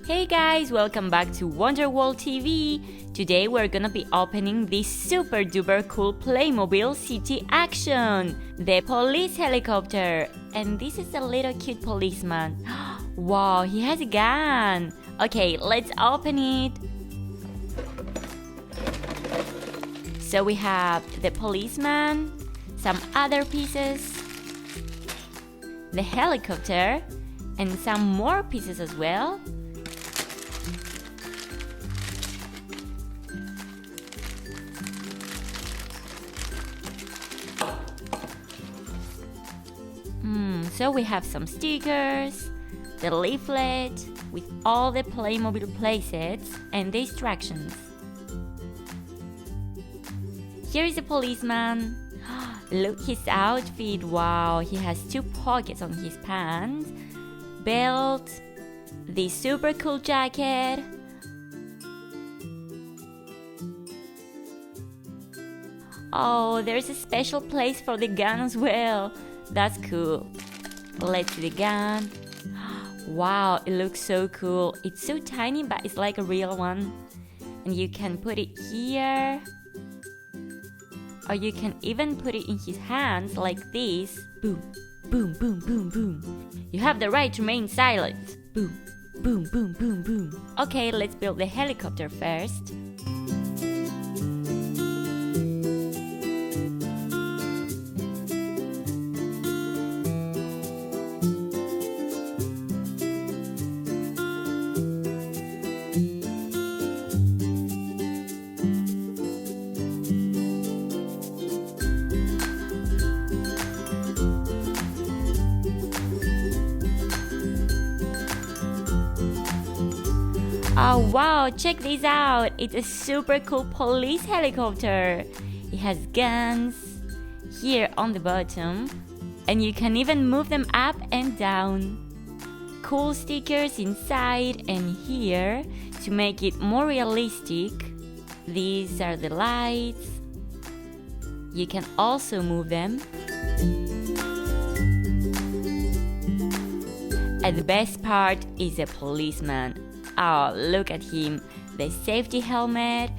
Hey guys, welcome back to Wonderworld TV. Today we're gonna be opening this super duper cool Playmobil City action, the police helicopter. And this is a little cute policeman. Wow, he has a gun. Okay, let's open it. So we have the policeman, some other pieces, the helicopter, and some more pieces as well. So we have some stickers, the leaflet with all the Playmobil playsets and the instructions. Here is the policeman. Look his outfit. Wow, he has 2 pockets on his pants, belt, the super cool jacket. Oh, there's a special place for the gun as well. That's cool. Let's see the gun. Wow, it looks so cool. It's so tiny, but it's like a real one. And you can put it here. Or you can even put it in his hands like this. Boom, boom, boom, boom, boom. You have the right to remain silent. Boom, boom, boom, boom, boom. Okay, let's build the helicopter first. Oh wow, check this out! It's a super cool police helicopter. It has guns here on the bottom, and you can even move them up and down. Cool stickers inside and here to make it more realistic. These are the lights. You can also move them. And the best part is the policeman. Oh, look at him. The safety helmet.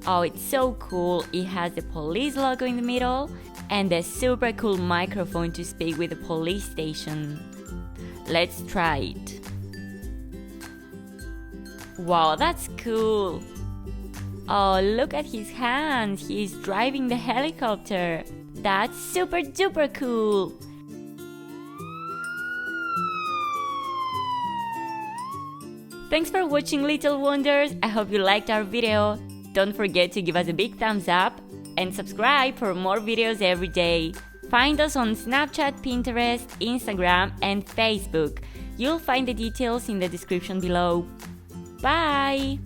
Oh, it's so cool. It has the police logo in the middle and the super cool microphone to speak with the police station. Let's try it. Wow, that's cool. Oh, look at his hands. He's driving the helicopter. That's super duper cool. Thanks for watching, Little Wonders. I hope you liked our video. Don't forget to give us a big thumbs up and subscribe for more videos every day. Find us on Snapchat, Pinterest, Instagram, and Facebook. You'll find the details in the description below. Bye!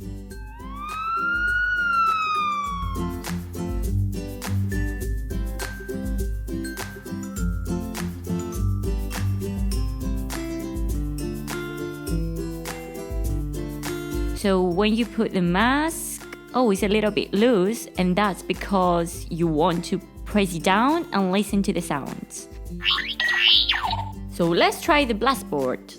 So when you put the mask, it's a little bit loose, and that's because you want to press it down and listen to the sounds. So let's try the blastboard.